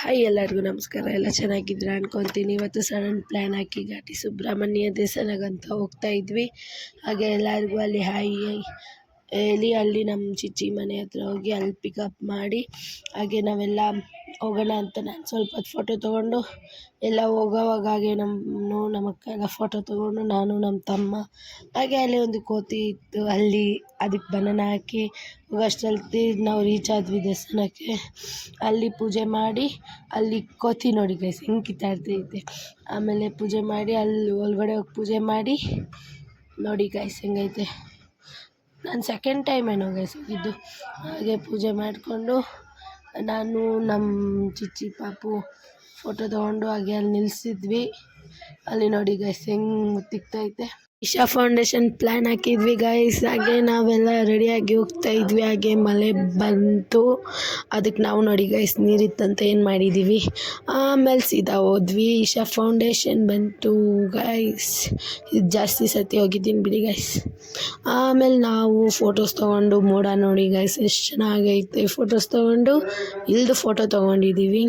Hi ಎಲ್ಲರಿಗೂ ನಮಸ್ಕಾರ. ಎಲ್ಲ ಚೆನ್ನಾಗಿದ್ದೀರಾ ಅನ್ಕೊತೀನಿ. ಇವತ್ತು ಸಡನ್ ಪ್ಲ್ಯಾನ್ ಹಾಕಿ ಘಾಟಿ ಸುಬ್ರಹ್ಮಣ್ಯ ದೇವಸ್ಥಾನಕ್ಕಂತ ಹೋಗ್ತಾ ಇದ್ವಿ. ಹಾಗೆ ಎಲ್ಲರಿಗೂ ಅಲ್ಲಿ ಹಾಯ್ ಅಲ್ಲಿ ನಮ್ಮ ಚಿಚ್ಚಿ ಮನೆ ಹತ್ರ ಹೋಗಿ ಅಲ್ಲಿ ಪಿಕಪ್ ಮಾಡಿ ಹಾಗೆ ನಾವೆಲ್ಲ ಹೋಗೋಣ ಅಂತ ನಾನು ಸ್ವಲ್ಪ ಹೊತ್ತು ಫೋಟೋ ತೊಗೊಂಡು ಎಲ್ಲ ಹೋಗೋವಾಗ ಹಾಗೆ ನಮ್ಮ ಅಕ್ಕ ಎಲ್ಲ ಫೋಟೋ ತೊಗೊಂಡು ನಾನು ನಮ್ಮ ತಮ್ಮ ಹಾಗೆ ಅಲ್ಲಿ ಒಂದು ಕೋತಿ ಇತ್ತು, ಅಲ್ಲಿ ಅದಕ್ಕೆ ಬನಾನ ಹಾಕಿ ಹೋಗೋಷ್ಟರಲ್ಲಿ ನಾವು ರೀಚ್ ಆದ್ವಿ ದೇವಸ್ಥಾನಕ್ಕೆ. ಅಲ್ಲಿ ಪೂಜೆ ಮಾಡಿ ಅಲ್ಲಿ ಕೋತಿ ನೋಡಿ ಗೈಸ್ ಹೆಂಗೆ ಕಿತ್ತಾಡ್ತೈತೆ. ಆಮೇಲೆ ಪೂಜೆ ಮಾಡಿ ಅಲ್ಲಿ ಒಳಗಡೆ ಹೋಗಿ ಪೂಜೆ ಮಾಡಿ ನೋಡಿ ಗೈಸ್ ಹೆಂಗೈತೆ. ನಾನು ಸೆಕೆಂಡ್ ಟೈಮ್ ಏನೋ ಗೈಸ್ ಹೋಗಿದ್ದು. ಹಾಗೆ ಪೂಜೆ ಮಾಡಿಕೊಂಡು ನಾನು ನಮ್ಮ ಚಿಚ್ಚಿ ಪಾಪು ಫೋಟೋ ತೊಗೊಂಡು ಹಾಗೆ ಅಲ್ಲಿ ನಿಲ್ಲಿಸಿದ್ವಿ. ಅಲ್ಲಿ ನೋಡಿ ಗೈಸ್ ಹೆಂಗೆ ತಿಕ್ತೈತೆ. ಇಶಾ ಫೌಂಡೇಶನ್ ಪ್ಲ್ಯಾನ್ ಹಾಕಿದ್ವಿ ಗೈಸ್. ಹಾಗೆ ನಾವೆಲ್ಲ ರೆಡಿಯಾಗಿ ಹೋಗ್ತಾ ಇದ್ವಿ. ಹಾಗೆ ಮಳೆ ಬಂತು, ಅದಕ್ಕೆ ನಾವು ನೋಡಿ ಗೈಸ್ ನೀರಿತ್ತಂತ ಏನು ಮಾಡಿದ್ದೀವಿ. ಆಮೇಲೆ ಸೀದಾ ಹೋದ್ವಿ. ಇಶಾ ಫೌಂಡೇಶನ್ ಬಂತು ಗೈಸ್. ಇದು ಜಾಸ್ತಿ ಸತಿ ಹೋಗಿದ್ದೀನಿ ಬಿಡಿ ಗೈಸ್. ಆಮೇಲೆ ನಾವು ಫೋಟೋಸ್ ತೊಗೊಂಡು ಮೋಡ ನೋಡಿ ಗೈಸ್ ಎಷ್ಟು ಚೆನ್ನಾಗೈತೆ. ಫೋಟೋಸ್ ತೊಗೊಂಡು ಇಲ್ದು ಫೋಟೋ ತೊಗೊಂಡಿದ್ದೀವಿ.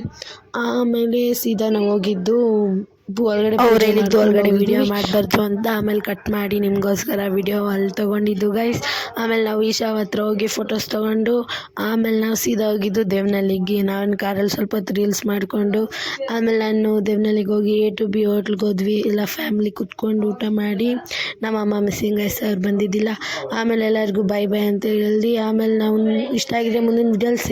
ಆಮೇಲೆ ಸೀದಾ ನಾವು ಹೋಗಿದ್ದು ಒಳಗಡೆ. ಅವ್ರು ಹೇಳಿದ್ದು ಒಳಗಡೆ ವಿಡಿಯೋ ಮಾಡಬಾರ್ದು ಅಂತ, ಆಮೇಲೆ ಕಟ್ ಮಾಡಿ ನಿಮಗೋಸ್ಕರ ವಿಡಿಯೋ ಅಲ್ಲಿ ತೊಗೊಂಡಿದ್ದು ಗೈಸ್. ಆಮೇಲೆ ನಾವು ಈಶಾ ಹತ್ರ ಹೋಗಿ ಫೋಟೋಸ್ ತೊಗೊಂಡು ಆಮೇಲೆ ನಾವು ಸೀದಾ ಹೋಗಿದ್ದು ದೇವನಹಳ್ಳಿಗೆ. ನಾನು ಕಾರಲ್ಲಿ ಸ್ವಲ್ಪ ಹೊತ್ತು ರೀಲ್ಸ್ ಮಾಡಿಕೊಂಡು ಆಮೇಲೆ ನಾನು ದೇವನಹಳ್ಳಿಗೆ ಹೋಗಿ A to B ಹೋಟ್ಲಿಗೆ ಹೋದ್ವಿ. ಎಲ್ಲ ಫ್ಯಾಮ್ಲಿ ಕುತ್ಕೊಂಡು ಊಟ ಮಾಡಿ. ನಮ್ಮ ಅಮ್ಮ ಮಿಸ್ಸಿಂಗ್ ಗೈಸ್, ಅವ್ರು ಬಂದಿದ್ದಿಲ್ಲ. ಆಮೇಲೆ ಎಲ್ಲರಿಗೂ ಬೈ ಅಂತ ಹೇಳಿ ಆಮೇಲೆ ನಾವು ಇಷ್ಟ ಆಗಿದೆ ಮುಂದಿನ ವಿಡಿಯೋಸ್